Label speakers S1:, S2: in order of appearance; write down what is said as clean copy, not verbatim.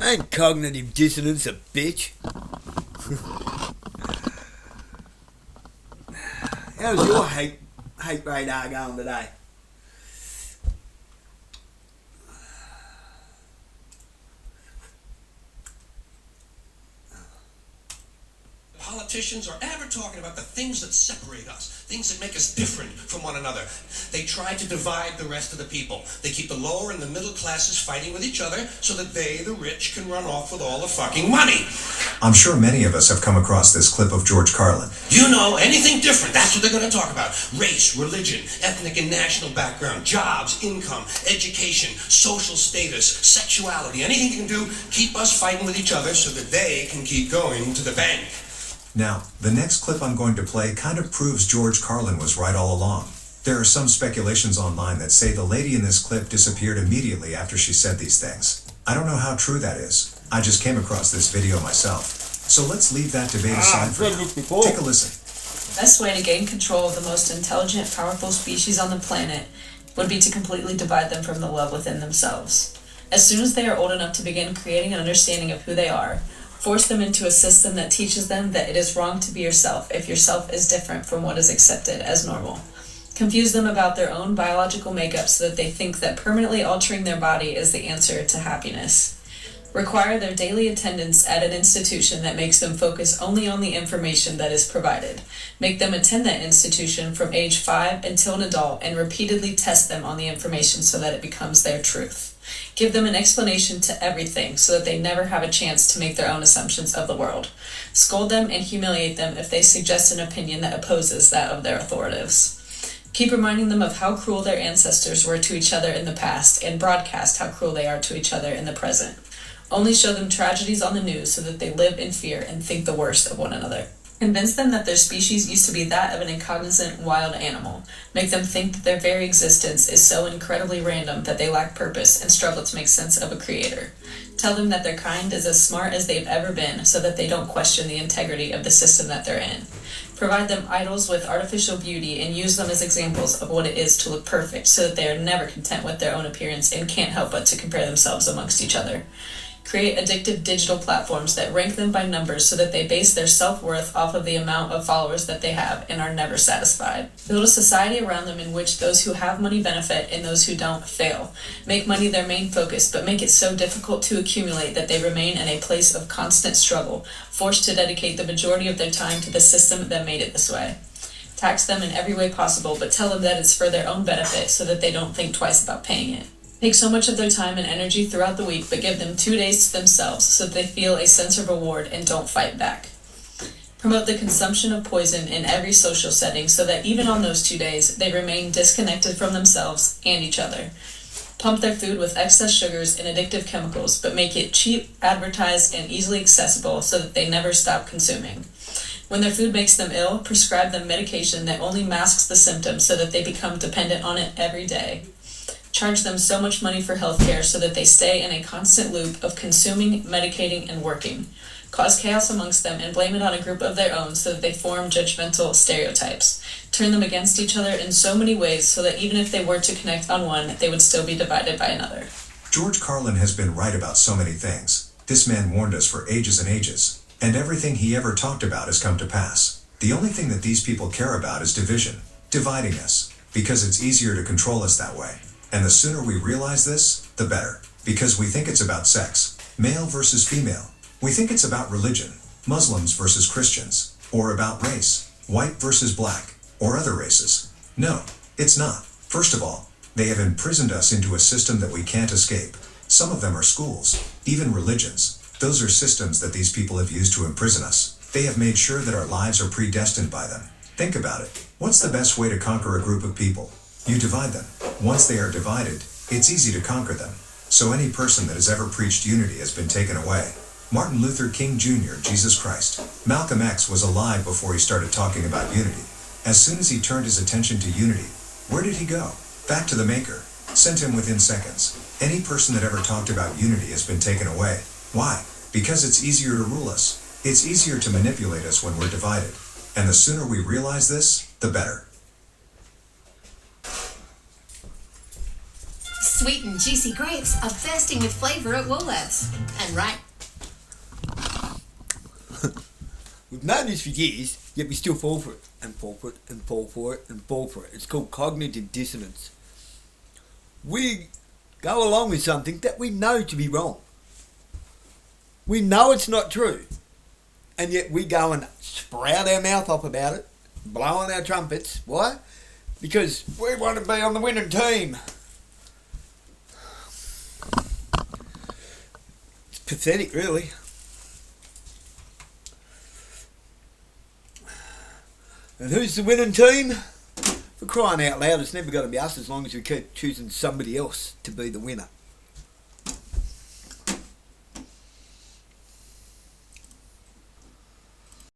S1: Ain't cognitive dissonance a bitch? How's your hate radar going today?
S2: Politicians are ever talking about the things that separate us, things that make us different from one another. They try to divide the rest of the people. They keep the lower and the middle classes fighting with each other so that they, the rich, can run off with all the fucking money.
S3: I'm sure many of us have come across this clip of George Carlin.
S2: You know, anything different, that's what they're going to talk about. Race, religion, ethnic and national background, jobs, income, education, social status, sexuality, anything you can do, keep us fighting with each other so that they can keep going to the bank.
S3: Now, the next clip I'm going to play kind of proves George Carlin was right all along. There are some speculations online that say the lady in this clip disappeared immediately after she said these things. I don't know how true that is. I just came across this video myself. So let's leave that debate aside for now. Take a listen.
S4: The best way to gain control of the most intelligent, powerful species on the planet would be to completely divide them from the love within themselves. As soon as they are old enough to begin creating an understanding of who they are, force them into a system that teaches them that it is wrong to be yourself if yourself is different from what is accepted as normal. Confuse them about their own biological makeup so that they think that permanently altering their body is the answer to happiness. Require their daily attendance at an institution that makes them focus only on the information that is provided. Make them attend that institution from age 5 until an adult and repeatedly test them on the information so that it becomes their truth. Give them an explanation to everything so that they never have a chance to make their own assumptions of the world. Scold them and humiliate them if they suggest an opinion that opposes that of their authorities. Keep reminding them of how cruel their ancestors were to each other in the past and broadcast how cruel they are to each other in the present. Only show them tragedies on the news so that they live in fear and think the worst of one another. Convince them that their species used to be that of an incognizant wild animal. Make them think that their very existence is so incredibly random that they lack purpose and struggle to make sense of a creator. Tell them that their kind is as smart as they've ever been so that they don't question the integrity of the system that they're in. Provide them idols with artificial beauty and use them as examples of what it is to look perfect so that they are never content with their own appearance and can't help but to compare themselves amongst each other. Create addictive digital platforms that rank them by numbers so that they base their self-worth off of the amount of followers that they have and are never satisfied. Build a society around them in which those who have money benefit and those who don't fail. Make money their main focus, but make it so difficult to accumulate that they remain in a place of constant struggle, forced to dedicate the majority of their time to the system that made it this way. Tax them in every way possible, but tell them that it's for their own benefit so that they don't think twice about paying it. Take so much of their time and energy throughout the week, but give them 2 days to themselves so that they feel a sense of reward and don't fight back. Promote the consumption of poison in every social setting so that even on those 2 days, they remain disconnected from themselves and each other. Pump their food with excess sugars and addictive chemicals, but make it cheap, advertised, and easily accessible so that they never stop consuming. When their food makes them ill, prescribe them medication that only masks the symptoms so that they become dependent on it every day. Charge them so much money for healthcare so that they stay in a constant loop of consuming, medicating, and working. Cause chaos amongst them and blame it on a group of their own so that they form judgmental stereotypes. Turn them against each other in so many ways so that even if they were to connect on one, they would still be divided by another.
S3: George Carlin has been right about so many things. This man warned us for ages and ages, and everything he ever talked about has come to pass. The only thing that these people care about is division, dividing us, because it's easier to control us that way. And the sooner we realize this, the better. Because we think it's about sex, male versus female. We think it's about religion, Muslims versus Christians, or about race, white versus black, or other races. No, it's not. First of all, they have imprisoned us into a system that we can't escape. Some of them are schools, even religions. Those are systems that these people have used to imprison us. They have made sure that our lives are predestined by them. Think about it. What's the best way to conquer a group of people? You divide them. Once they are divided, it's easy to conquer them. So any person that has ever preached unity has been taken away. Martin Luther King Jr., Jesus Christ. Malcolm X was alive before he started talking about unity. As soon as he turned his attention to unity, where did he go? Back to the Maker. Sent him within seconds. Any person that ever talked about unity has been taken away. Why? Because it's easier to rule us. It's easier to manipulate us when we're divided. And the sooner we realize this, the better.
S5: Sweet and juicy grapes are bursting with flavour at Woolworths. And right.
S1: We've known this for years, yet we still fall for it, and fall for it, and fall for it, and fall for it. It's called cognitive dissonance. We go along with something that we know to be wrong. We know it's not true, and yet we go and sprout our mouth off about it, blowing our trumpets. Why? Because we want to be on the winning team. It's pathetic, really. And who's the winning team? For crying out loud, it's never going to be us as long as we keep choosing somebody else to be the winner.